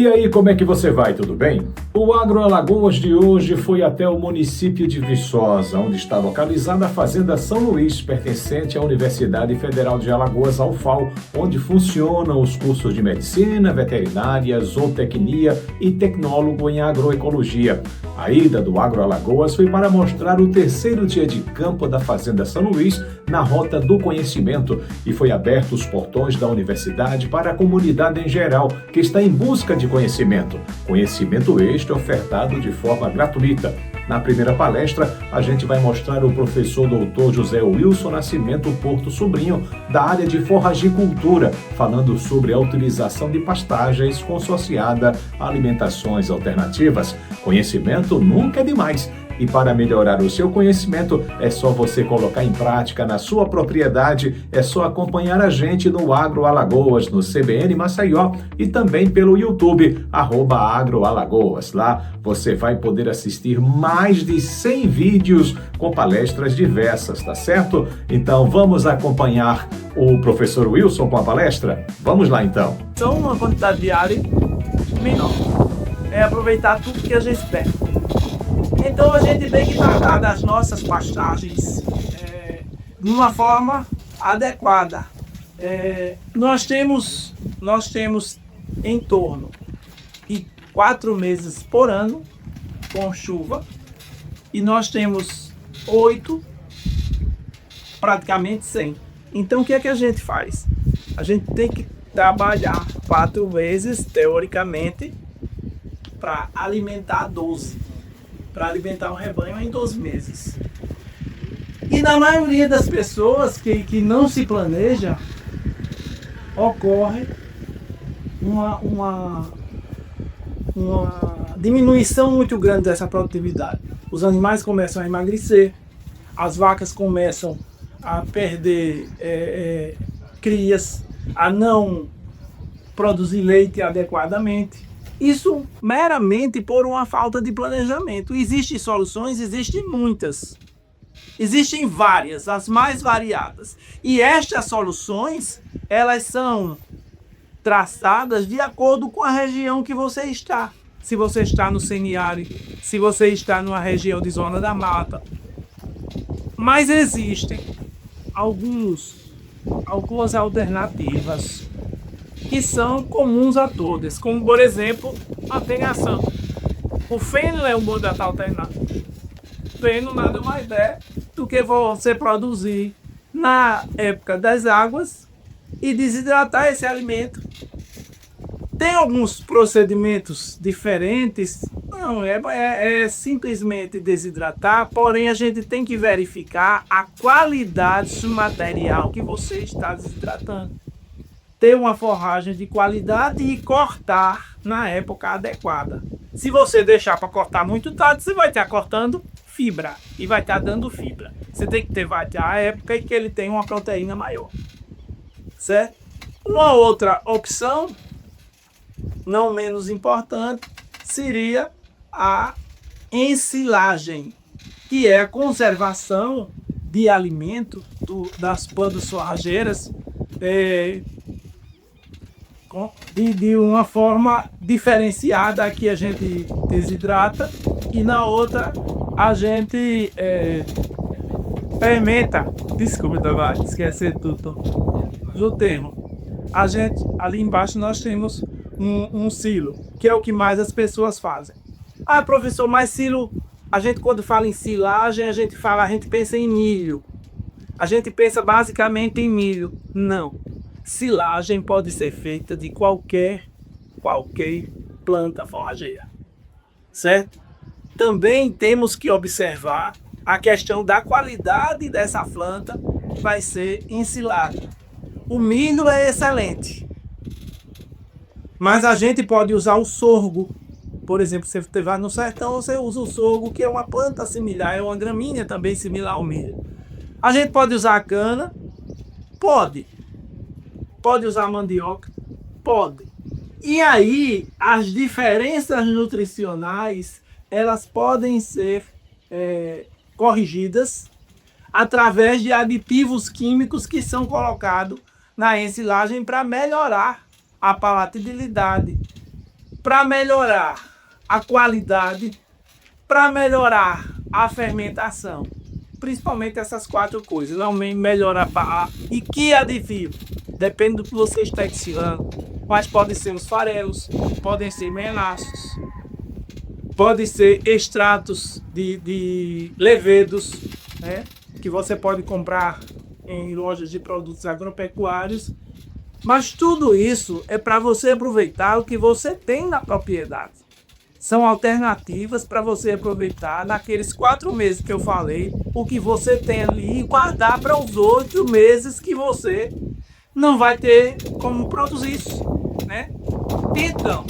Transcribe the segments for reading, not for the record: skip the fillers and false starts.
E aí, como é que você vai? Tudo bem? O Agro Alagoas de hoje foi até o município de Viçosa, onde está localizada a Fazenda São Luís, pertencente à Universidade Federal de Alagoas, a UFAL, onde funcionam os cursos de Medicina, Veterinária, Zootecnia e Tecnólogo em Agroecologia. A ida do Agro Alagoas foi para mostrar o terceiro dia de campo da Fazenda São Luís na Rota do Conhecimento e foi aberto os portões da universidade para a comunidade em geral, que está em busca de conhecimento. Conhecimento este ofertado de forma gratuita. Na primeira palestra, a gente vai mostrar o professor Dr. José Wilson Nascimento Porto Sobrinho, da área de forragicultura, falando sobre a utilização de pastagens consociada a alimentações alternativas. Conhecimento nunca é demais. E para melhorar o seu conhecimento, é só você colocar em prática na sua propriedade, é só acompanhar a gente no Agro Alagoas, no CBN Maceió e também pelo YouTube, @agroalagoas. Lá você vai poder assistir mais de 100 vídeos com palestras diversas, tá certo? Então vamos acompanhar o professor Wilson com a palestra? Vamos lá então. São uma quantidade de área menor. É aproveitar tudo que a gente tem. Então a gente tem que tratar das nossas pastagens de uma forma adequada. Nós temos em torno de 4 meses por ano com chuva e nós temos 8, praticamente 100. Então o que é que a gente faz? A gente tem que trabalhar 4 meses, teoricamente, para alimentar 12. Para alimentar um rebanho em 12 meses. E na maioria das pessoas que não se planeja, ocorre uma diminuição muito grande dessa produtividade. Os animais começam a emagrecer, as vacas começam a perder crias, a não produzir leite adequadamente. Isso meramente por uma falta de planejamento. Existem soluções, existem muitas. Existem várias, as mais variadas. E estas soluções, elas são traçadas de acordo com a região que você está. Se você está no semiárido, se você está numa região de zona da mata. Mas existem algumas alternativas que são comuns a todas, como por exemplo a vegação. O feno é um bom data alternativo. O feno nada mais é do que você produzir na época das águas e desidratar esse alimento. Tem alguns procedimentos diferentes, não é simplesmente desidratar, porém a gente tem que verificar a qualidade do material que você está desidratando. Ter uma forragem de qualidade e cortar na época adequada. Se você deixar para cortar muito tarde, você vai estar cortando fibra e vai estar dando fibra. Você tem que ter a época em que ele tem uma proteína maior. Certo? Uma outra opção, não menos importante, seria a ensilagem, que é a conservação de alimento das plantas forrageiras de uma forma diferenciada. Aqui a gente desidrata e na outra a gente fermenta. Desculpa, vai esquecer tudo do termo. Ali embaixo nós temos um silo, que é o que mais as pessoas fazem. Ah, professor, mas silo, a gente quando fala em silagem, a gente pensa em milho. A gente pensa basicamente em milho. Não. Silagem pode ser feita de qualquer planta forrageira, certo? Também temos que observar a questão da qualidade dessa planta que vai ser ensilada. O milho é excelente, mas a gente pode usar o sorgo. Por exemplo, se você vai no sertão, você usa o sorgo, que é uma planta similar, é uma gramínea também similar ao milho. A gente pode usar a cana? Pode. Pode usar mandioca? Pode. E aí, as diferenças nutricionais, elas podem ser corrigidas através de aditivos químicos que são colocados na ensilagem para melhorar a palatabilidade para melhorar a qualidade, para melhorar a fermentação. Principalmente essas 4 coisas. Não melhorar e que aditivo? Depende do que você está destilando. Mas podem ser os farelos, podem ser melaços, podem ser extratos de levedos, né? Que você pode comprar em lojas de produtos agropecuários. Mas tudo isso é para você aproveitar o que você tem na propriedade. São alternativas para você aproveitar naqueles 4 meses que eu falei, o que você tem ali e guardar para os 8 meses que você não vai ter como produzir isso, né? Então,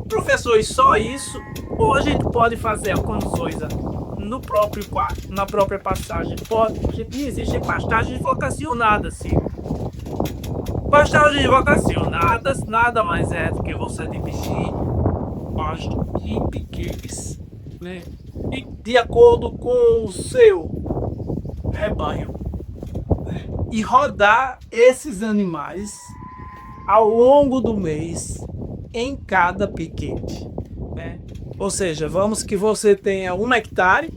professor, e só isso? Ou a gente pode fazer algumas coisas no próprio quarto, na própria pastagem? Pode, existem pastagens vocacionadas, sim. Pastagens vocacionadas nada mais é do que você dividir de piquetes, né? E de acordo com o seu rebanho, né? E rodar esses animais ao longo do mês em cada piquete, né? Ou seja, vamos que você tenha 1 hectare.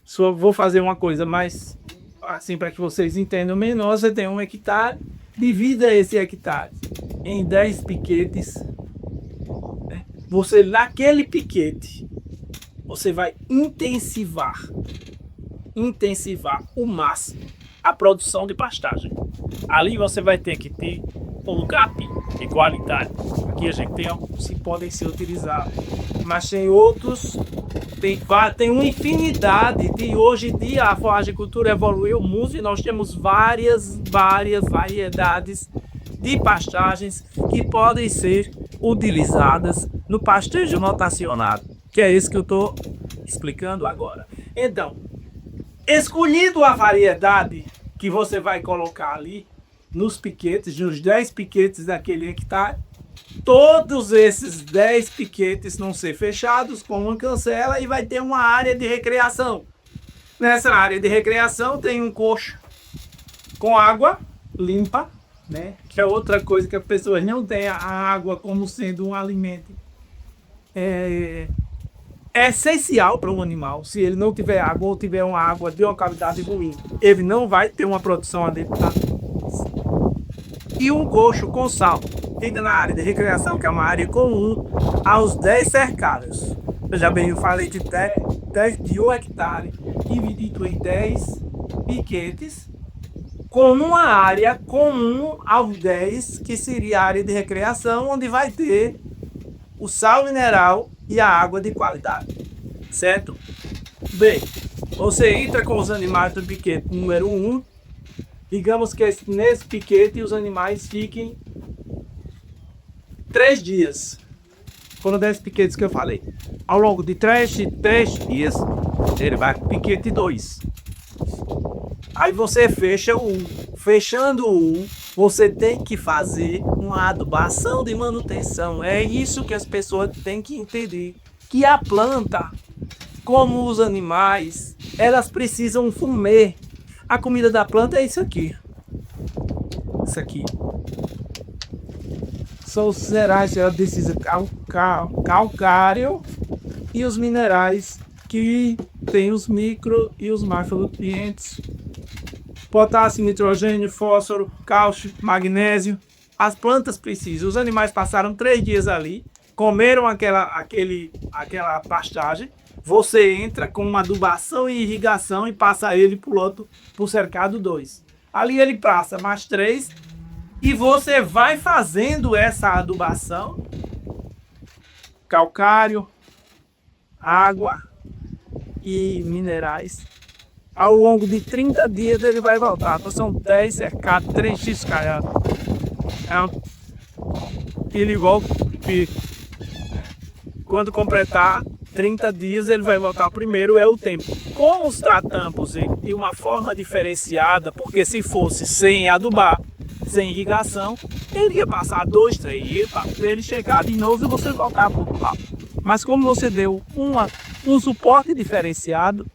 Só vou fazer uma coisa mais assim para que vocês entendam menor. Você tem 1 hectare, divida esse hectare em 10 piquetes. Você, naquele piquete, você vai intensivar o máximo a produção de pastagem. Ali você vai ter que ter um GAP de qualidade. Aqui a gente tem alguns que podem ser utilizados, mas tem outros, tem uma infinidade. De hoje em dia a agricultura evoluiu muito e nós temos várias variedades de pastagens que podem ser utilizadas no pastejo rotacionado, que é isso que eu estou explicando agora. Então, escolhido a variedade que você vai colocar ali nos piquetes, nos 10 piquetes daquele hectare, todos esses 10 piquetes vão ser fechados com uma cancela e vai ter uma área de recreação. Nessa área de recreação tem um coxo com água limpa, né? Que é outra coisa que as pessoas não têm a água como sendo um alimento é essencial para um animal. Se ele não tiver água ou tiver uma água de uma qualidade ruim, ele não vai ter uma produção adequada. E um coxo com sal fica na área de recreação, que é uma área comum aos 10 cercados. Veja bem, eu falei de 1 hectare dividido em 10 piquetes, com uma área comum aos 10, que seria a área de recreação, onde vai ter o sal mineral e a água de qualidade, certo? Bem, você entra com os animais do piquete número 1, digamos que nesse piquete os animais fiquem 3 dias. Foram 10 piquetes que eu falei. Ao longo de 3 dias, ele vai para o piquete 2. Aí você fecha um. Fechando um, você tem que fazer uma adubação de manutenção. É isso que as pessoas têm que entender. Que a planta, como os animais, elas precisam comer. A comida da planta é isso aqui. Isso aqui. São os minerais que ela precisa, calcário e os minerais que tem os micro e os macronutrientes. Potássio, nitrogênio, fósforo, cálcio, magnésio. As plantas precisam. Os animais passaram 3 dias ali, comeram aquela pastagem. Você entra com uma adubação e irrigação e passa ele pro cercado 2. Ali ele passa mais 3 e você vai fazendo essa adubação. Calcário, água e minerais. Ao longo de 30 dias ele vai voltar. Então são 10 cercados, 3x caiados. Ele volta e quando completar 30 dias ele vai voltar. Primeiro é o tempo. Como os tratamos de uma forma diferenciada, porque se fosse sem adubar, sem irrigação, ele ia passar 2, 3 dias para ele chegar de novo e você voltar para o lado. Mas como você deu um suporte diferenciado,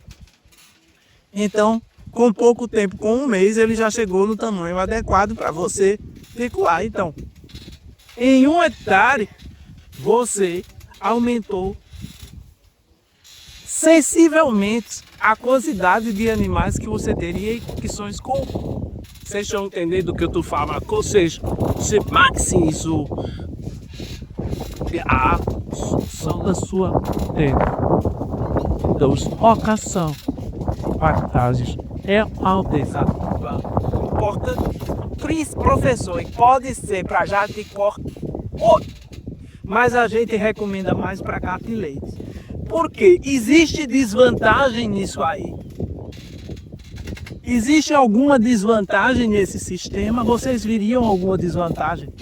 então, com pouco tempo, com 1 mês, ele já chegou no tamanho adequado para você pecuar. Então, em 1 hectare, você aumentou sensivelmente a quantidade de animais que você teria em condições comuns. Vocês estão entendendo o que eu estou falando? Ou seja, você maximizou a função da sua terra. Então, locação, partagens é alternativa. Importa, professor, pode ser para jato e corte, mas a gente recomenda mais para gato e leite. Porque existe desvantagem nisso aí. Existe alguma desvantagem nesse sistema? Vocês viriam alguma desvantagem?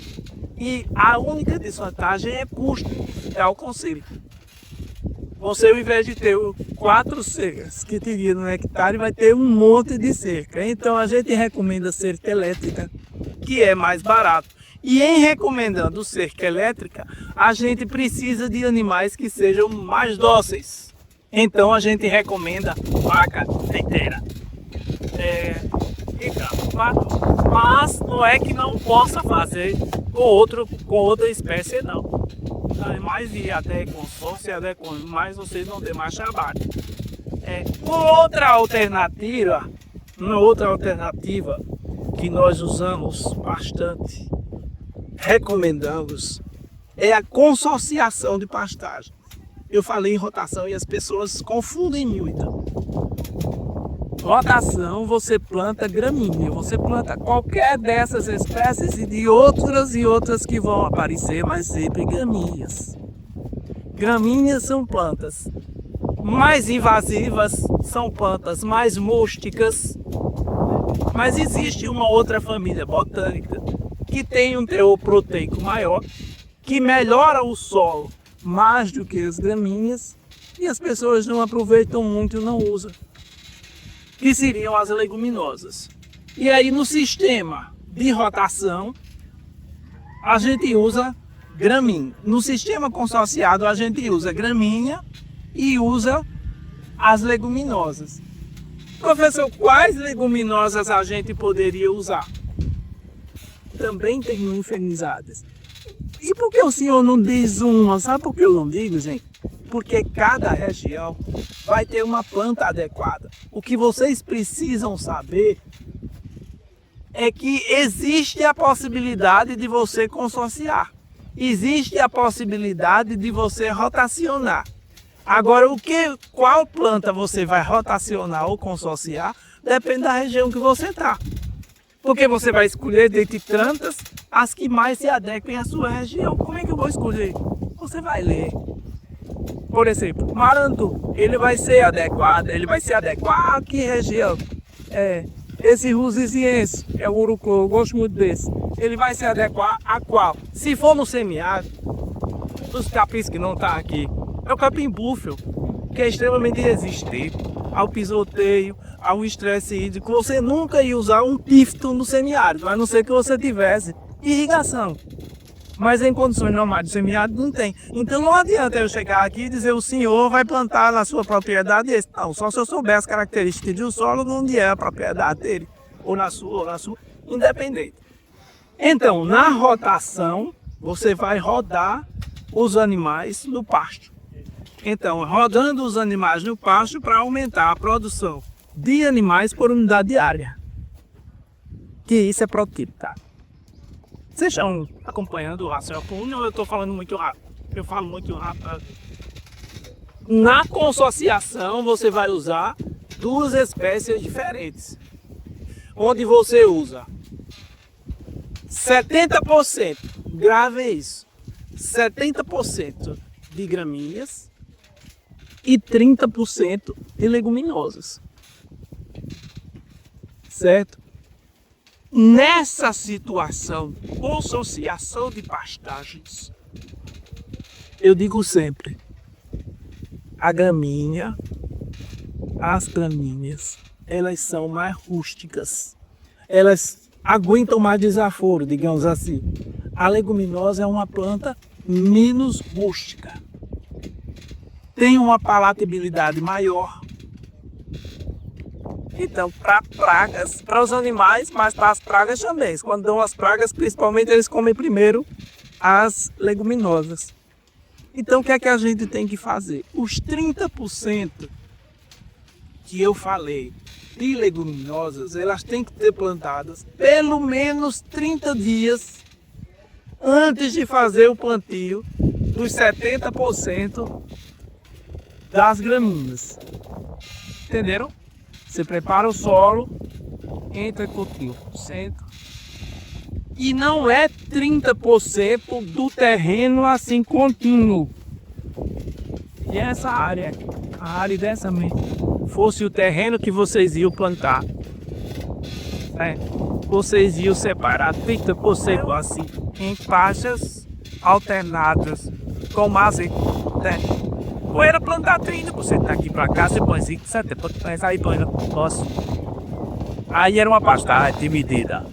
E a única desvantagem é custo. É o conselho. Você, ao invés de ter 4 cercas que teria no hectare, vai ter um monte de cerca. Então a gente recomenda cerca elétrica, que é mais barato. E em recomendando cerca elétrica, a gente precisa de animais que sejam mais dóceis. Então a gente recomenda vaca leiteira. Mas não é que não possa fazer com outra espécie, não. Mais de até consórcio, mas vocês não têm mais trabalho. Outra alternativa que nós usamos bastante, recomendamos, é a consorciação de pastagem. Eu falei em rotação e as pessoas confundem muito. Rotação, você planta gramínea, você planta qualquer dessas espécies e de outras que vão aparecer, mas sempre gramíneas. Gramíneas são plantas mais invasivas, são plantas mais músticas, mas existe uma outra família botânica que tem um teor proteico maior, que melhora o solo mais do que as gramíneas e as pessoas não aproveitam muito e não usam, que seriam as leguminosas. E aí no sistema de rotação a gente usa gramínea. No sistema consorciado a gente usa gramínea e usa as leguminosas. Professor, quais leguminosas a gente poderia usar? Também tem infinizadas. E por que o senhor não diz uma? Sabe por que eu não digo, gente? Porque cada região vai ter uma planta adequada. O que vocês precisam saber é que existe a possibilidade de você consorciar. Existe a possibilidade de você rotacionar. Agora, qual planta você vai rotacionar ou consorciar depende da região que você está. Porque você vai escolher dentre tantas as que mais se adequem à sua região. Como é que eu vou escolher? Você vai ler. Por exemplo, Marandu, ele vai ser adequado a que região? Esse rusiziense, é o urucô, eu gosto muito desse. Ele vai se adequar a qual? Se for no semiárido, dos capins que não estão aqui, é o capim búfalo, que é extremamente resistente ao pisoteio, ao estresse hídrico. Você nunca ia usar um pífito no semiárido, a não ser que você tivesse irrigação. Mas em condições normais de semiárido não tem. Então não adianta eu chegar aqui e dizer o senhor vai plantar na sua propriedade esse. Não, só se eu souber as características do solo, onde é a propriedade dele, ou na sua, independente. Então, na rotação, você vai rodar os animais no pasto. Então, rodando os animais no pasto para aumentar a produção de animais por unidade diária. Que isso é produtividade. Vocês estão acompanhando o raciocínio ou eu estou falando muito rápido? Eu falo muito rápido. Na consociação, você vai usar 2 espécies diferentes. Onde você usa 70%, grave isso, 70% de gramíneas e 30% de leguminosas. Certo? Nessa situação, consociação de pastagens, eu digo sempre, as gramíneas, elas são mais rústicas, elas aguentam mais desaforo, digamos assim. A leguminosa é uma planta menos rústica, tem uma palatabilidade maior. Então, para pragas, para os animais, mas para as pragas também. Quando dão as pragas, principalmente eles comem primeiro as leguminosas. Então o que é que a gente tem que fazer? Os 30% que eu falei de leguminosas, elas têm que ser plantadas pelo menos 30 dias antes de fazer o plantio dos 70% das gramíneas. Entenderam? Você prepara o solo, entra cultivo, centro. E não é 30% do terreno assim contínuo. E essa área, a área dessa mesmo, fosse o terreno que vocês iam plantar, né? Vocês iam separar 30% assim, em faixas alternadas, com mais, né? Ou era plantar 30% daqui pra cá, você põe 5, 70%, mas aí põe no nosso. Aí era uma pastagem de medida.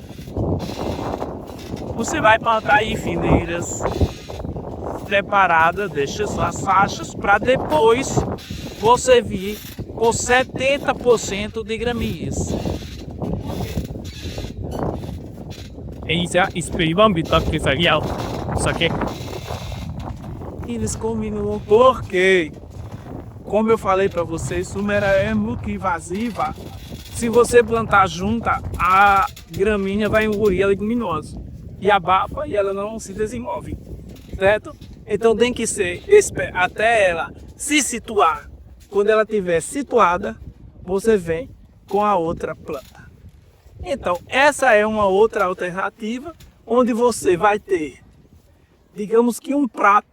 Você vai plantar em fileiras separadas, deixa suas faixas, para depois você vir com 70% de gramíneas. Isso é experimental que seria isso aqui. Eles combinam porque, como eu falei para vocês, Sumera é multivasiva. Se você plantar junta, a gramínea vai engolir a leguminosa e abafa e ela não se desenvolve, certo? Então tem que ser até ela se situar. Quando ela estiver situada, você vem com a outra planta. Então essa é uma outra alternativa, onde você vai ter, digamos que um prato.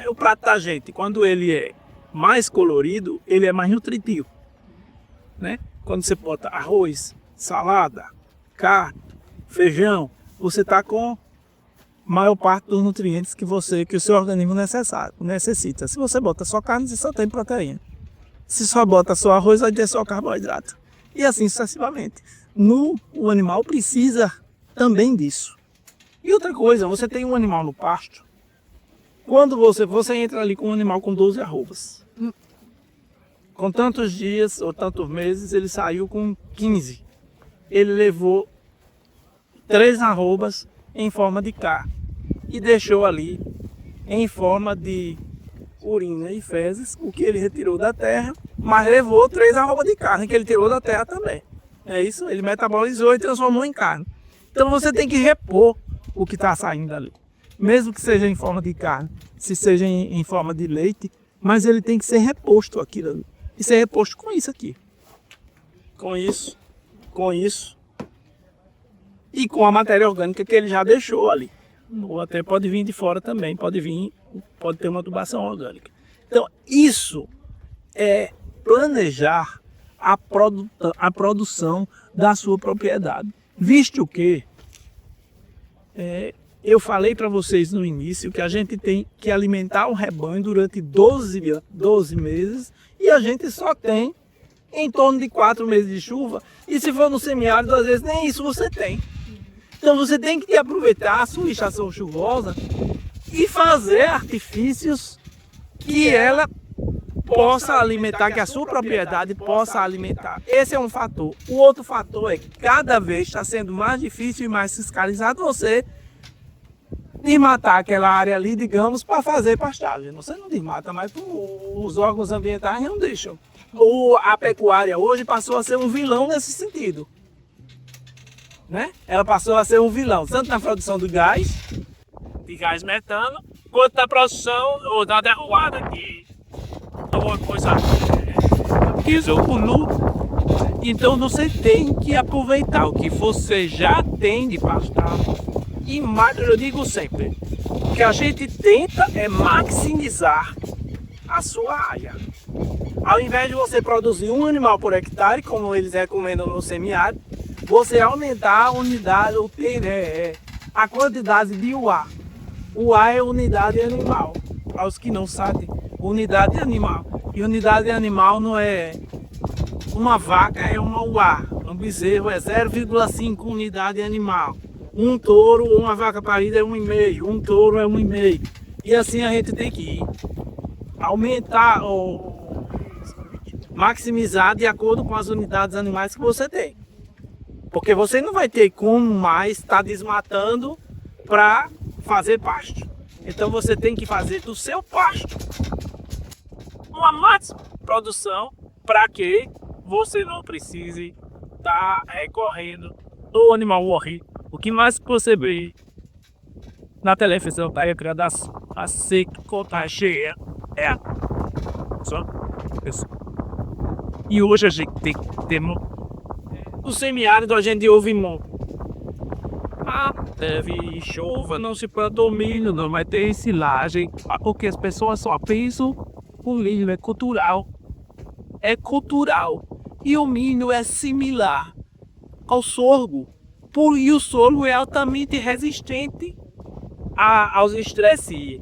O prato da gente, quando ele é mais colorido, ele é mais nutritivo, né? Quando você bota arroz, salada, carne, feijão, você está com a maior parte dos nutrientes que o seu organismo necessita. Se você bota só carne, você só tem proteína. Se só bota só arroz, vai ter só carboidrato. E assim sucessivamente. O animal precisa também disso. E outra coisa, você tem um animal no pasto, quando você entra ali com um animal com 12 arrobas. Com tantos dias ou tantos meses, ele saiu com 15. Ele levou 3 arrobas em forma de carne e deixou ali em forma de urina e fezes o que ele retirou da terra, mas levou 3 arrobas de carne que ele tirou da terra também. É isso? Ele metabolizou e transformou em carne. Então você tem que repor o que está saindo ali. Mesmo que seja em forma de carne, se seja em forma de leite, mas ele tem que ser reposto aquilo ali. E ser reposto com isso aqui. Com isso e com a matéria orgânica que ele já deixou ali. Ou até pode vir de fora também, pode ter uma adubação orgânica. Então isso é planejar a produção da sua propriedade. Visto que eu falei para vocês no início que a gente tem que alimentar o rebanho durante 12 meses e a gente só tem em torno de 4 meses de chuva. E se for no semiárido, às vezes nem isso você tem. Então você tem que aproveitar a sua estação chuvosa e fazer artifícios que ela possa alimentar, que a sua propriedade possa alimentar. Esse é um fator. O outro fator é que cada vez está sendo mais difícil e mais fiscalizado você desmatar aquela área ali, digamos, para fazer pastagem. Você não desmata, mas os órgãos ambientais não deixam. A pecuária hoje passou a ser um vilão nesse sentido, né? Ela passou a ser um vilão, tanto na produção de gás metano, quanto na produção ou da derrubada de alguma coisa isopolu. Então você tem que aproveitar o que você já tem de pastagem. E mais, eu digo sempre, o que a gente tenta é maximizar a sua área. Ao invés de você produzir um animal por hectare, como eles recomendam no semiárido, você aumentar a unidade, a quantidade de UA. UA é unidade animal. Para os que não sabem, unidade animal. E unidade animal não é uma vaca, é uma UA. Um bezerro é 0,5 unidade animal. Um touro ou uma vaca parida é 1,5, um touro é 1,5. E assim a gente tem que ir aumentar ou maximizar de acordo com as unidades animais que você tem. Porque você não vai ter como mais estar desmatando para fazer pasto. Então você tem que fazer do seu pasto uma máxima produção para que você não precise estar correndo o animal morrer. O que mais que você vê na televisão tá criando a seca, tá cheia. Só isso. E hoje a gente temos o semiárido, a gente ouve muito. Teve chuva, não se plantou milho, não vai ter silagem. Porque as pessoas só pensam o milho é cultural. É cultural. E o milho é similar ao sorgo. E o sorgo é altamente resistente aos estresses.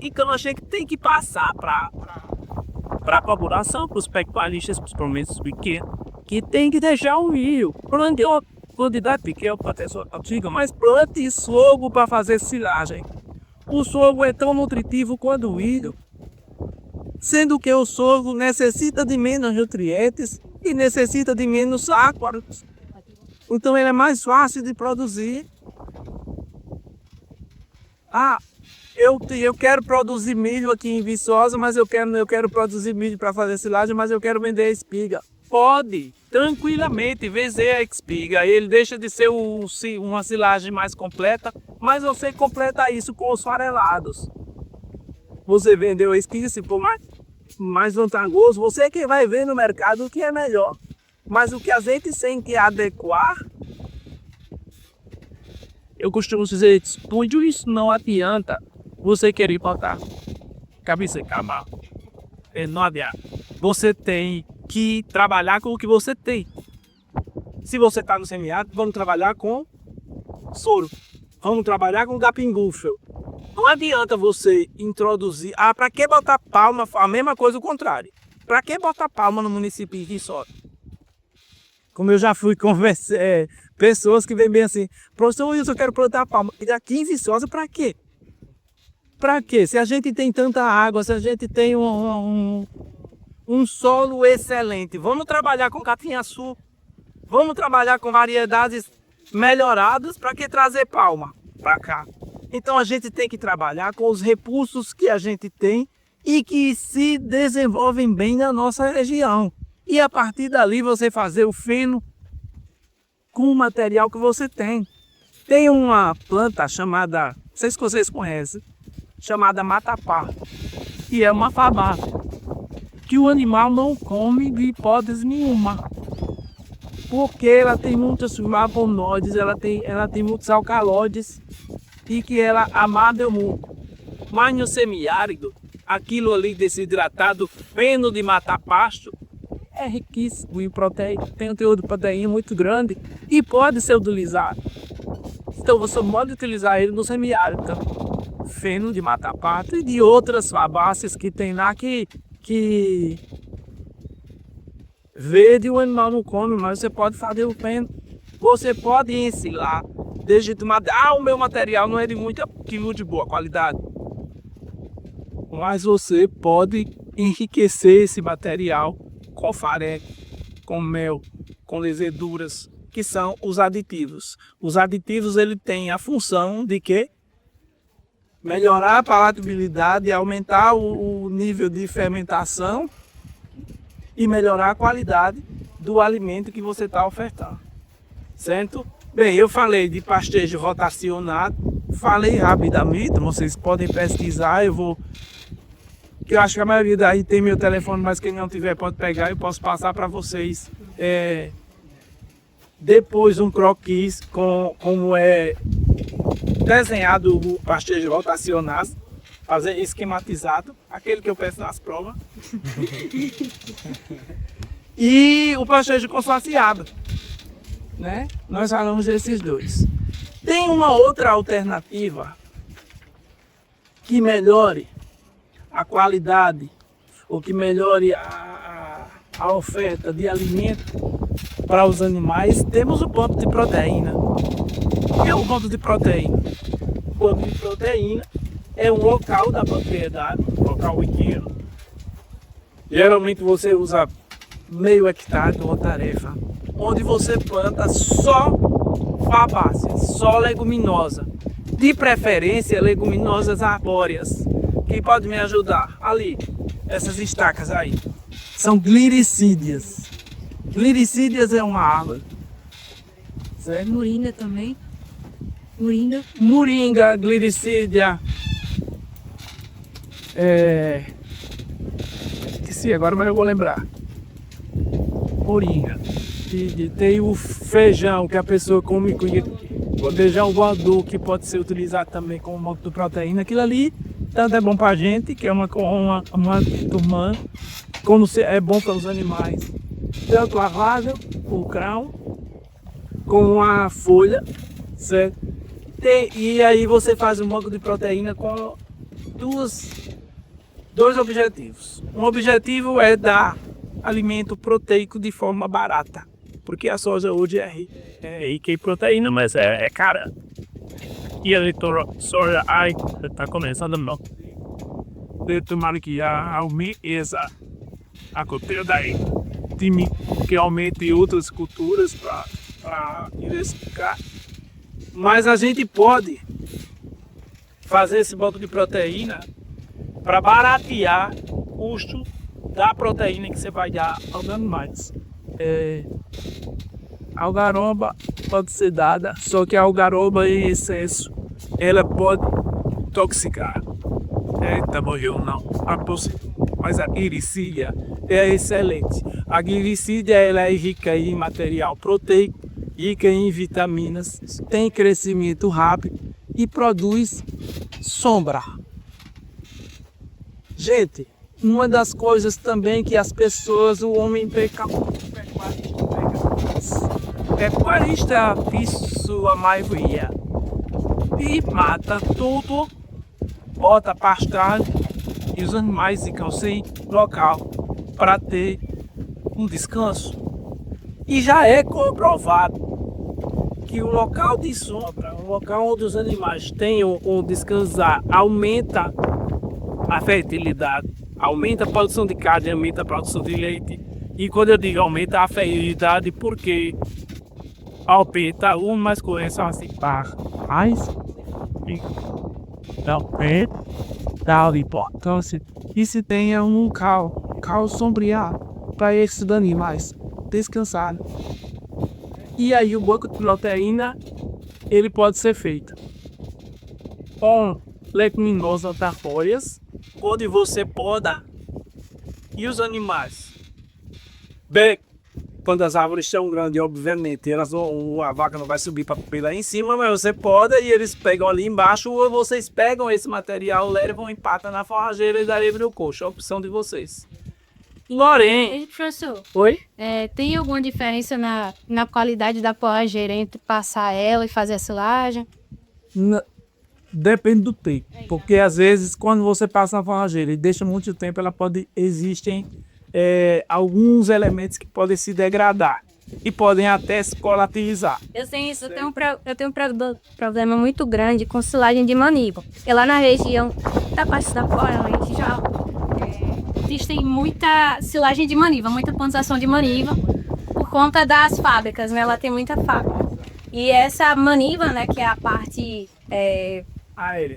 Então a gente tem que passar para a população, para os pecuaristas, principalmente os pequenos, que tem que deixar o milho. Plante uma quantidade pequena para ter sua antiga, mas plante sorgo para fazer silagem. O sorgo é tão nutritivo quanto o milho, sendo que o sorgo necessita de menos nutrientes e necessita de menos água. Então ele é mais fácil de produzir. Eu quero produzir milho aqui em Viçosa, mas eu quero produzir milho para fazer silagem, mas eu quero vender a espiga. Pode, tranquilamente, vender a espiga. Ele deixa de ser uma silagem mais completa, mas você completa isso com os farelados. Você vendeu a espiga, se for mais vantajoso, você que vai ver no mercado o que é melhor. Mas o que a gente tem que adequar, eu costumo dizer, tudo isso não adianta você querer botar cabeça e cama. Não adianta. Você tem que trabalhar com o que você tem. Se você está no semiárido, vamos trabalhar com soro. Vamos trabalhar com capim-gúfero. Não adianta você introduzir... para que botar palma? A mesma coisa, o contrário. Para que botar palma no município de Viçosa? Como eu já fui conversar, pessoas que vêm bem assim, professor Wilson, eu quero plantar palma. E aqui em Viçosa, para quê? Para quê? Se a gente tem tanta água, se a gente tem um solo excelente, vamos trabalhar com capim-açu, vamos trabalhar com variedades melhoradas, para que trazer palma para cá? Então a gente tem que trabalhar com os recursos que a gente tem e que se desenvolvem bem na nossa região. E a partir dali você fazer o feno com o material que você tem. Tem uma planta chamada, não sei se vocês conhecem, chamada matapá, que é uma fabá, que o animal não come de hipótese nenhuma. Porque ela tem muitos flavonoides, ela tem muitos alcaloides e que ela amada muito. Mas no semiárido, aquilo ali desidratado, feno de mata-pasto, é riquíssimo em proteína, tem um teor de proteína muito grande e pode ser utilizado. Então você pode utilizar ele no semiárido. Então, feno de mata-pasto e de outras fabáceas que tem lá que verde o animal não come, mas você pode fazer o feno. Você pode ensilar desde o meu material não é de de boa qualidade. Mas você pode enriquecer esse material com farelo, com mel, com leveduras, que são os aditivos. Os aditivos ele tem a função de que melhorar a palatabilidade, aumentar o nível de fermentação e melhorar a qualidade do alimento que você está ofertando. Certo? Bem, eu falei de pastejo rotacionado, falei rapidamente, vocês podem pesquisar, eu acho que a maioria daí tem meu telefone, mas quem não tiver pode pegar, eu posso passar para vocês depois um croquis com como é desenhado o pastejo rotacionado, fazer esquematizado, aquele que eu peço nas provas. E o pastejo consorciado, né? Nós falamos desses dois. Tem uma outra alternativa que melhore a qualidade ou que melhore a oferta de alimento para os animais. Temos o ponto de proteína. O que é o ponto de proteína? O ponto de proteína é um local da propriedade, um local pequeno. Geralmente você usa meio hectare de uma tarefa, onde você planta só fabácea, só leguminosa. De preferência, leguminosas arbóreas, que pode me ajudar. Ali, essas estacas aí, são glicídias. Glicídias é uma árvore. Certo? Moringa também. Moringa, glicídia. Esqueci agora, mas eu vou lembrar. Moringa. E tem o feijão que a pessoa come com o feijão voador, que pode ser utilizado também como modo de proteína. Aquilo ali tanto é bom para a gente, que é uma turmã, como é bom para os animais. Tanto a vaga, o grão, com a folha, certo? E aí você faz um banco de proteína com dois objetivos. Um objetivo é dar alimento proteico de forma barata, porque a soja hoje é rica em proteína, mas é cara. E a soja está começando não. De tomar que aumente a cultura daí, que aumente outras culturas para diversificar. Mas a gente pode fazer esse banco de proteína para baratear o custo da proteína que você vai dar aos animais. A algaroba pode ser dada, só que a algaroba em excesso, ela pode intoxicar. Eita, morreu não. Mas a glicídia é excelente. A glicídia ela é rica em material proteico, rica em vitaminas, tem crescimento rápido e produz sombra. Gente, uma das coisas também que as pessoas, o homem pecuarista, isso a maioria, e mata tudo, bota pastagem e os animais ficam sem local para ter um descanso. E já é comprovado que o local de sombra, o local onde os animais tenham o descansar, aumenta a fertilidade, aumenta a produção de carne, aumenta a produção de leite. E quando eu digo aumenta a fertilidade, porque aumenta umas coisas assim, mais aumenta da importância que se tenha um local sombreado para esses animais descansar. E aí o banco de proteína ele pode ser feito com leguminosas arbóreas, onde você poda e os animais. Bem, quando as árvores são grandes, obviamente, a vaca não vai subir para lá em cima, mas você poda e eles pegam ali embaixo, ou vocês pegam esse material, levam, empatam na forrageira e daí no coxo. É a opção de vocês. Lorena. Professor, Oi? tem alguma diferença na qualidade da forrageira entre passar ela e fazer a silagem? Depende do tempo, porque às vezes quando você passa na forrageira e deixa muito tempo, existem alguns elementos que podem se degradar e podem até se colateralizar. Eu tenho isso, eu tenho um problema muito grande com silagem de maniva. E lá na região da parte da fora, a gente já existem muita silagem de maniva, muita plantação de maniva por conta das fábricas, né? Ela tem muita fábrica. E essa maniva, né, que é a parte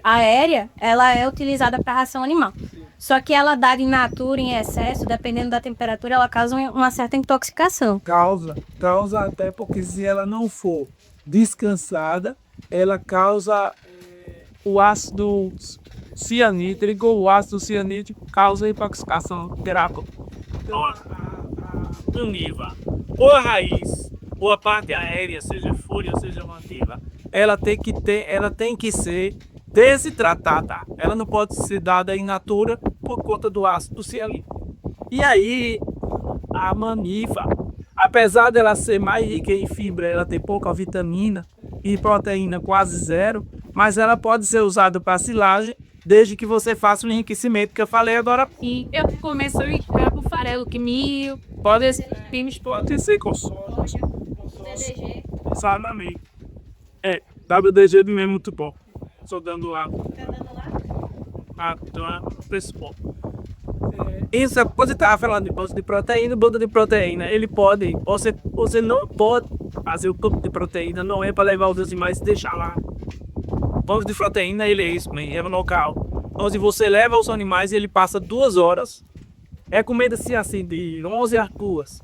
aérea, ela é utilizada para ração animal. Só que ela dada in natura, em excesso, dependendo da temperatura, ela causa uma certa intoxicação. Causa até porque se ela não for descansada, ela causa o ácido cianídrico. O ácido cianídrico causa intoxicação grave. Então, a maniva, ou a raiz, ou a parte aérea, seja folha, seja nativa, ela tem que ser desidratada. Ela não pode ser dada in natura por conta do ácido cianídrico. E aí, a maniva, apesar dela ser mais rica em fibra, ela tem pouca vitamina e proteína quase zero, mas ela pode ser usada para silagem, desde que você faça o enriquecimento que eu falei agora. E eu começo a entrar com farelo, que milho, Pode ser com soja, DDG. exatamente. WDG mesmo é muito bom. Estou dando lá. Preço bom. Isso, quando você estava falando de bolsa de proteína, ele pode, você não pode fazer o campo de proteína, não é para levar os animais e deixar lá. banco de proteína, ele é isso, é um local onde você leva os animais e ele passa 2 horas. Recomenda-se assim, de 11 às 2,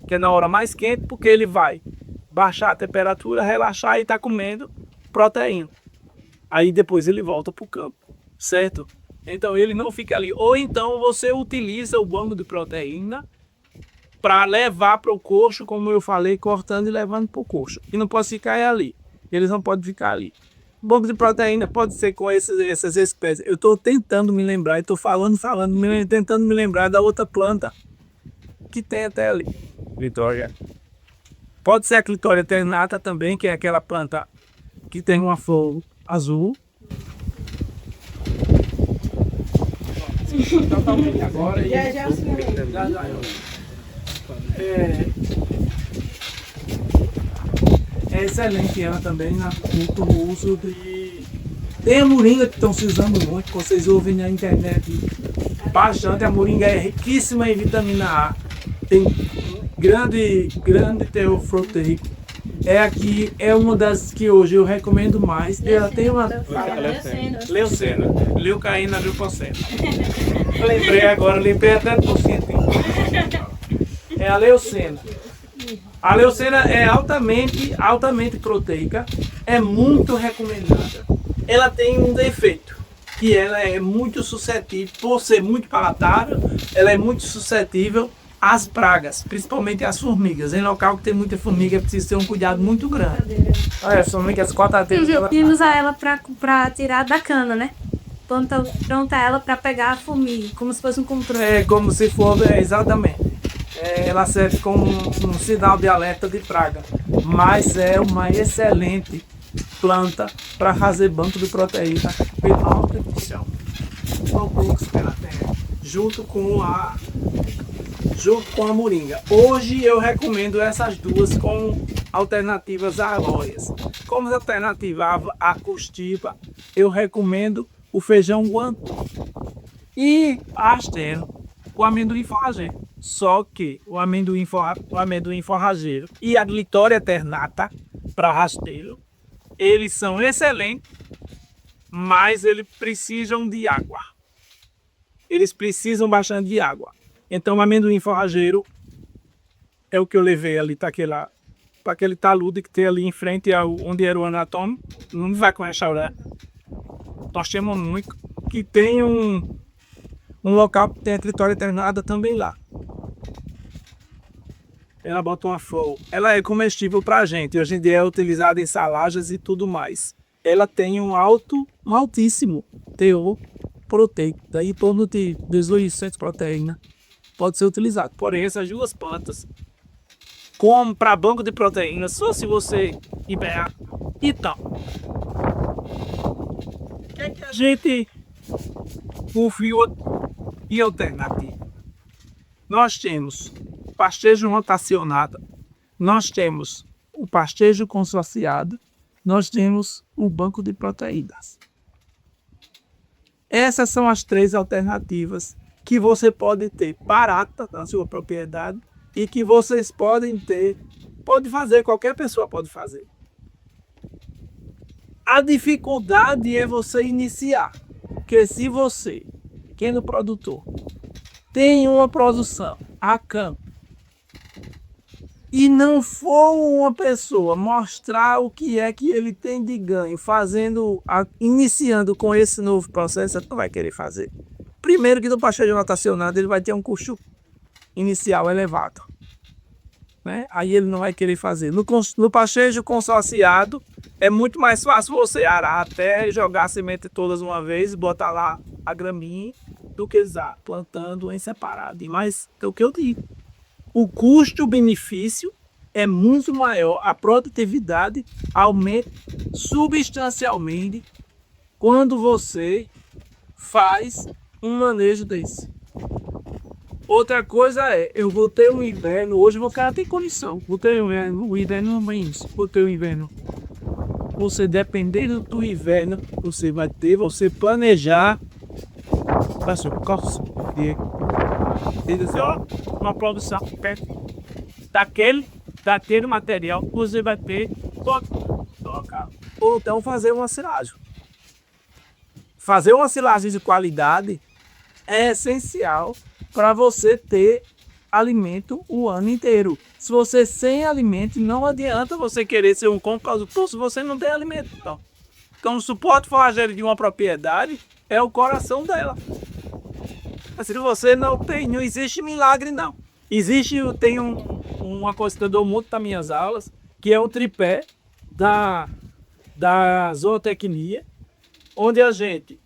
que é na hora mais quente, porque ele vai baixar a temperatura, relaxar e tá comendo proteína. Aí depois ele volta pro campo, certo? Então ele não fica ali. Ou então você utiliza o banco de proteína para levar para o coxo, como eu falei, cortando e levando para o coxo. E não pode ficar ali. Eles não podem ficar ali. O banco de proteína pode ser com essas espécies. Eu estou tentando me lembrar, estou tentando me lembrar da outra planta que tem até ali. Clitória. Pode ser a Clitória ternata também, que é aquela planta que tem uma flor azul. Agora já. É excelente ela também no uso de... Tem a moringa que estão se usando muito, que vocês ouvem na internet bastante. A moringa é riquíssima em vitamina A, tem grande teor proteico. É uma das que hoje eu recomendo mais. Ela tem uma... Leucena. Leucaína, leucocena. Lembrei até do porcentinho. É a leucena. A leucena é altamente proteica, é muito recomendada. Ela tem um defeito, que ela é muito suscetível, por ser muito palatável, ela é muito suscetível às pragas, principalmente às formigas. Em local que tem muita formiga, é preciso ter um cuidado muito grande. Olha, somente as cortadeiras. E usar ela para tirar da cana, né? Pronta ela para pegar a formiga, como se fosse um controle. É como se fosse, exatamente. Ela serve como um sinal de alerta de praga, mas é uma excelente planta para fazer banco de proteína pela alta nutrição, pela terra, junto com a moringa. Hoje eu recomendo essas duas como alternativas arbóreas. Como alternativa à costipa, eu recomendo o feijão guantu e asteno, o amendoim forrageiro. Só que o amendoim forrageiro e a Clitória ternata para rasteiro, eles são excelentes, mas eles precisam de água. Eles precisam bastante de água. Então o amendoim forrageiro é o que eu levei ali para aquele talude que tem ali em frente onde era o anatômico. Não vai com restaurante. Nós temos muito que tem um local que tem a Clitória ternata também lá. Ela bota uma flor. Ela é comestível pra gente. Hoje em dia é utilizada em saladas e tudo mais. Ela tem um altíssimo teor proteico. Daí em torno de 1800 proteína pode ser utilizado. Porém, essas duas plantas, como para banco de proteína, só se você liberar. Então, o que é que a gente confia e alternativa? Nós temos pastejo rotacionado, nós temos o pastejo consorciado, nós temos o banco de proteínas. Essas são as 3 alternativas que você pode ter barata na sua propriedade e que vocês podem ter, pode fazer, qualquer pessoa pode fazer. A dificuldade é você iniciar, porque se você, pequeno produtor, tem uma produção a campo, e não for uma pessoa mostrar o que é que ele tem de ganho iniciando com esse novo processo, ele não vai querer fazer. Primeiro que no pastejo rotacionado ele vai ter um custo inicial elevado, né? Aí ele não vai querer fazer. No pastejo consorciado é muito mais fácil você arar a terra e jogar a semente todas uma vez, botar lá a graminha, do que plantando em separado. Mas é o que eu digo. O custo-benefício é muito maior, a produtividade aumenta substancialmente quando você faz um manejo desse. Outra coisa eu vou ter um inverno, hoje o cara tem condição, vou ter o inverno não é isso, vou ter o inverno. Você, dependendo do inverno, você planejar para seu curso uma produção perto daquele material que você vai ter tocar. Ou então fazer uma silagem. fazer uma silagem de qualidade é essencial para você ter alimento o ano inteiro. Se você sem alimento, não adianta você querer ser um consultor se você não tem alimento. Então o suporte forrageiro de uma propriedade é o coração dela. Mas se você não tem, não existe milagre não. Tem uma coisa que eu dou muito nas minhas aulas, que é o tripé da zootecnia, onde a gente,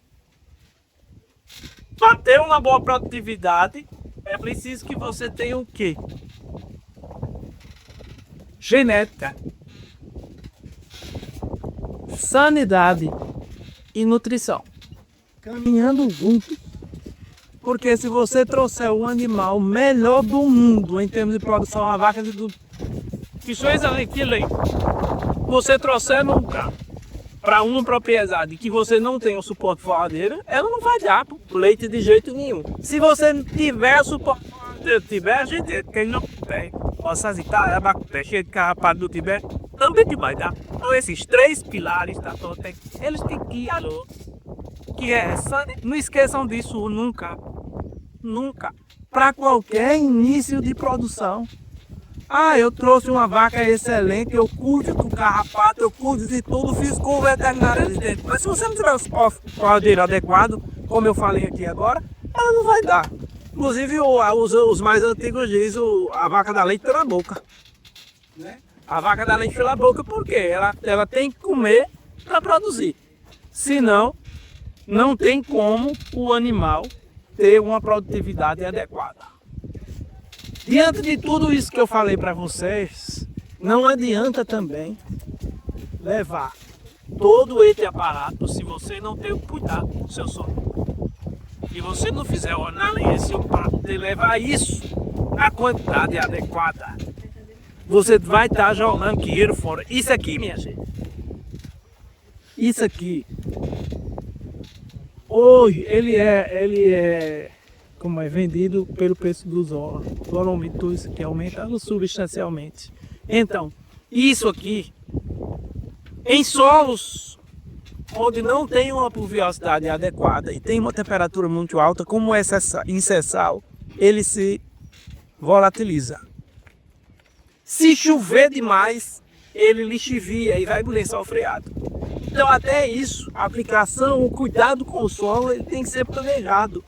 para ter uma boa produtividade, é preciso que você tenha o quê? Genética, sanidade e nutrição. Caminhando juntos. Porque se você trouxer o animal melhor do mundo em termos de produção, a vaca de tudo, que leite, você trouxer nunca para uma propriedade que você não tem o suporte forradeiro, ela não vai dar leite de jeito nenhum. Se você tiver suporte forradeiro, a gente, quem não tem, possa citar, a vaca cheia de carrapato do Tibete, também te vai dar. Então esses 3 pilares da zootecnia, eles têm que ir que é essa, não esqueçam disso nunca. Nunca. Para qualquer início de produção. Eu trouxe uma vaca excelente, eu cuido do carrapato, eu cuido de tudo, fiz com o veterinário ali dentro. Mas se você não tiver o suporte forradeiro adequado, como eu falei aqui agora, ela não vai dar. Inclusive os mais antigos dizem a vaca da leite pela boca. Né? A vaca da leite pela boca porque ela tem que comer para produzir. Senão, não tem como o animal ter uma produtividade adequada. Diante de tudo isso que eu falei para vocês, não adianta também levar todo esse aparato se você não ter o cuidado do seu sono. E você não fizer uma análise para poder levar isso na quantidade adequada, você vai estar jogando dinheiro fora. Isso aqui, minha gente. Isso aqui. Hoje ele é como é vendido pelo preço do dólar. O dólar aumentou, isso aqui aumenta substancialmente. Então, isso aqui em solos onde não tem uma pluviosidade adequada e tem uma temperatura muito alta, como essa incessal, ele se volatiliza. Se chover demais, ele lixivia e vai pro lençol freado. Então até isso, a aplicação, o cuidado com o solo, ele tem que ser planejado.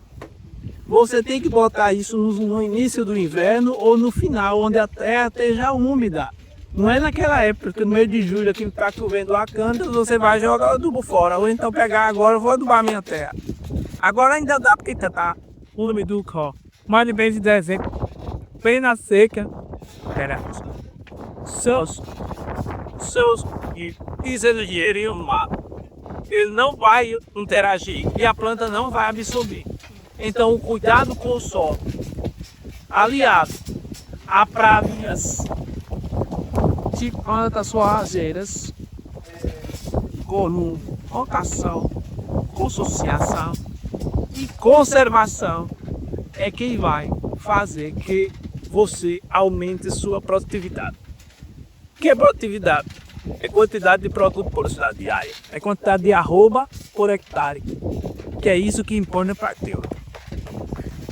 Você tem que botar isso no início do inverno ou no final, onde a terra esteja úmida. Não é naquela época, que no meio de julho, que está chovendo a canta, você vai jogar o adubo fora. Ou então pegar agora, eu vou adubar a minha terra. Agora ainda dá, porque está úmido, mas de mês de dezembro, bem na seca, seus dinheiro e o mar, ele não vai interagir e a planta não vai absorver. Então o cuidado com o solo, aliado a pragas de plantas forrageiras, com rotação, consociação e conservação, é quem vai fazer que você aumente sua produtividade. O que é produtividade? É quantidade de produto por unidade diária. É quantidade de arroba por hectare. Que é isso que importa para teu.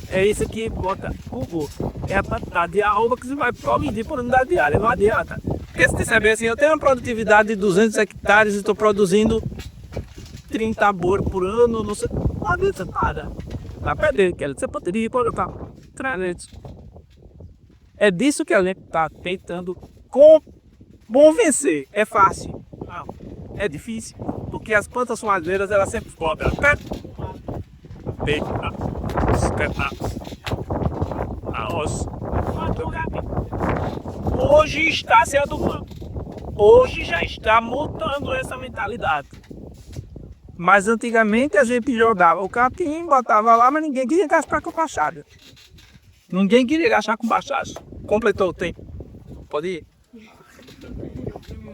É isso que bota o gosto. É a quantidade de arroba que você vai produzir por unidade diária. Não adianta. Porque se você saber assim, eu tenho uma produtividade de 200 hectares e estou produzindo 30 boi por ano, não adianta nada. Vai perder, você poderia colocar 300. É disso que a gente está tentando convencer. É fácil? Não. É difícil. Porque as plantas forrageiras, elas sempre cobram. Hoje está se adubando. Hoje já está mudando essa mentalidade. Mas antigamente a gente jogava o capim, botava lá, mas ninguém queria gastar com baixada. Ninguém queria gastar com baixada. Completou o tempo. Pode ir?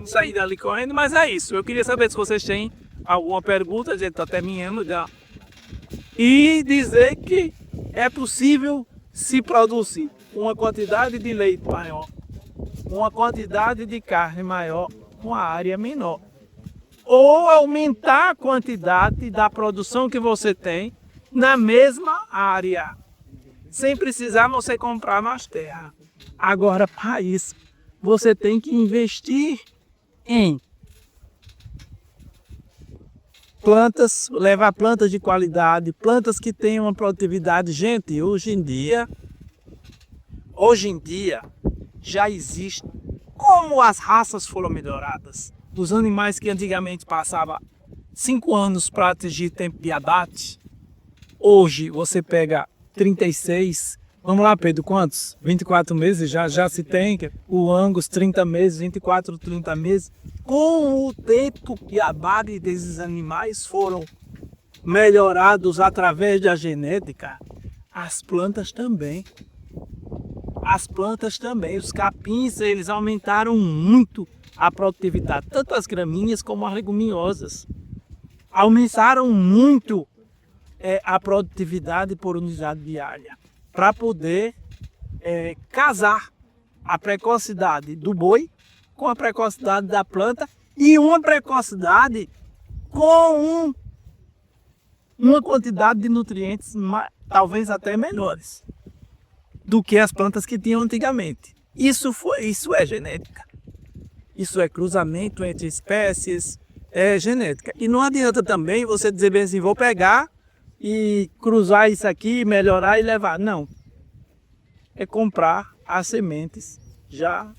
Sair dali correndo, mas é isso. Eu queria saber se vocês têm alguma pergunta, a gente está terminando já. E dizer que é possível se produzir uma quantidade de leite maior, uma quantidade de carne maior, uma área menor. ou aumentar a quantidade da produção que você tem na mesma área, sem precisar você comprar mais terra. Agora, para isso, você tem que investir em plantas, levar plantas de qualidade, plantas que tenham uma produtividade. Gente, hoje em dia já existe, como as raças foram melhoradas. Os animais que antigamente passavam 5 anos para atingir tempo de abate, hoje você pega 36, vamos lá, Pedro, quantos? 24 meses já se tem, o Angus 30 meses, 24, 30 meses. Com o tempo que a abate desses animais foram melhorados através da genética, as plantas também. Os capins, eles aumentaram muito a produtividade, tanto as gramíneas como as leguminosas. Aumentaram muito a produtividade por unidade diária, para poder casar a precocidade do boi com a precocidade da planta e uma precocidade com uma quantidade de nutrientes talvez até melhores do que as plantas que tinham antigamente. Isso é genética. Isso é cruzamento entre espécies, é genética. E não adianta também você dizer bem assim, vou pegar e cruzar isso aqui, melhorar e levar. Não. É comprar as sementes já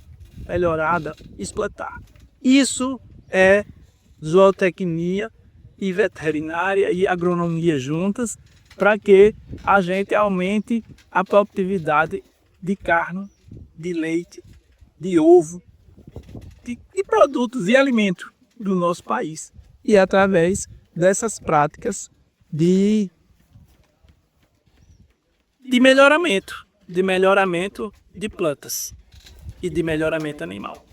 melhoradas, explotar. Isso é zootecnia e veterinária e agronomia juntas, para que a gente aumente a produtividade de carne, de leite, de ovo, de produtos e alimentos do nosso país. E através dessas práticas de melhoramento de plantas e de melhoramento animal.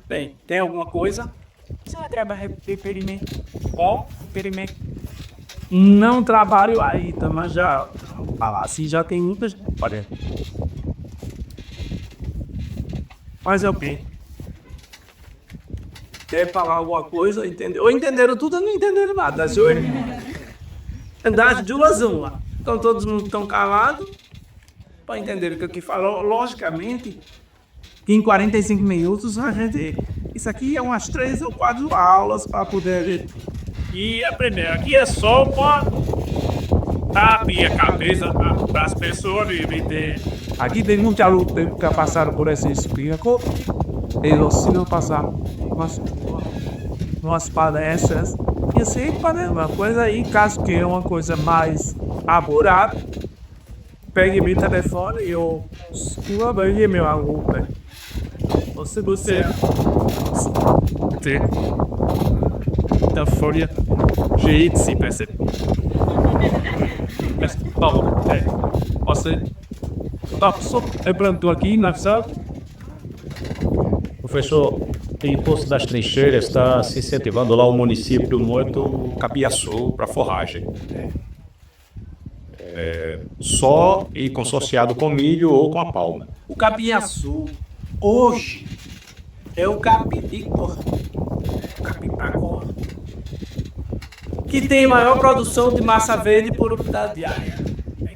Bem, tem alguma coisa? Você vai trabalhar experimento? Qual experimento? Não trabalho ainda, mas já assim já tem muitas. Olha. Mas é o quê? Quer falar alguma coisa? Entendeu? Ou entenderam tudo ou não entenderam nada. Das duas uma. Então todos não estão calados para entender o que aqui falou. Logicamente, em 45 minutos a gente. Isso aqui é umas 3 ou 4 aulas para poder e aprender. Aqui é só para abrir a cabeça para as pessoas viver. Aqui tem muitos alunos que passaram por essa experiência. Eles se não passar umas palestras. E assim, uma coisa aí, caso que é uma coisa mais apurada, pegue meu telefone e eu escreva aí meu aluno. Você da folha jeito de se perceber. Mas, bom, você só plantou aqui na sala? Professor, em Poço das Trincheiras está se incentivando lá o município muito capiaçu para forragem. Só e consociado com milho ou com a palma. O capiaçu hoje é o capim de cor. Que tem maior produção de massa verde por unidade diária.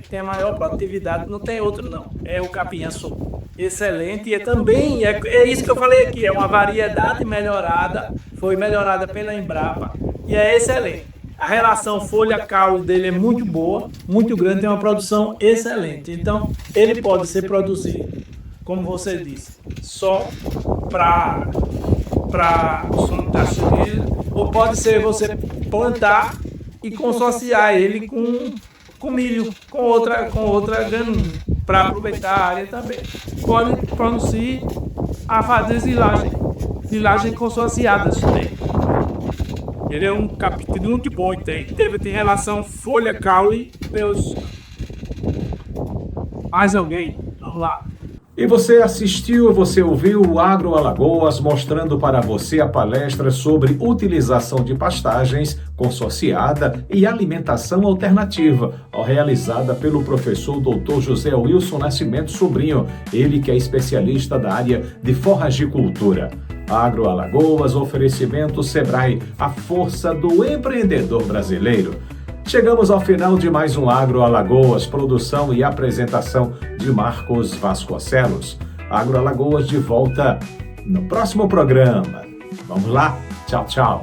Que tem a maior produtividade, não tem outro não. É o capim-açúcar. Excelente. E também, é isso que eu falei aqui, é uma variedade melhorada, foi melhorada pela Embrapa e é excelente. A relação folha-caule dele é muito boa, muito grande, tem uma produção excelente. Então, ele pode ser produzido, como você disse, só para sustentação dele, ou pode ser você plantar e consociar ele com milho, com outra graminha, para aproveitar a área também. Pode produzir a fazer silagem consociadas também. Ele é um capítulo muito bom, tem relação folha-caule. Mais alguém? Vamos lá. E você assistiu, você ouviu o Agro Alagoas mostrando para você a palestra sobre utilização de pastagens consorciada e alimentação alternativa, realizada pelo professor Dr. José Wilson Nascimento Sobrinho, ele que é especialista da área de forragicultura. Agro Alagoas, oferecimento Sebrae, a força do empreendedor brasileiro. Chegamos ao final de mais um Agro Alagoas, produção e apresentação de Marcos Vasconcelos. Agro Alagoas de volta no próximo programa. Vamos lá? Tchau, tchau.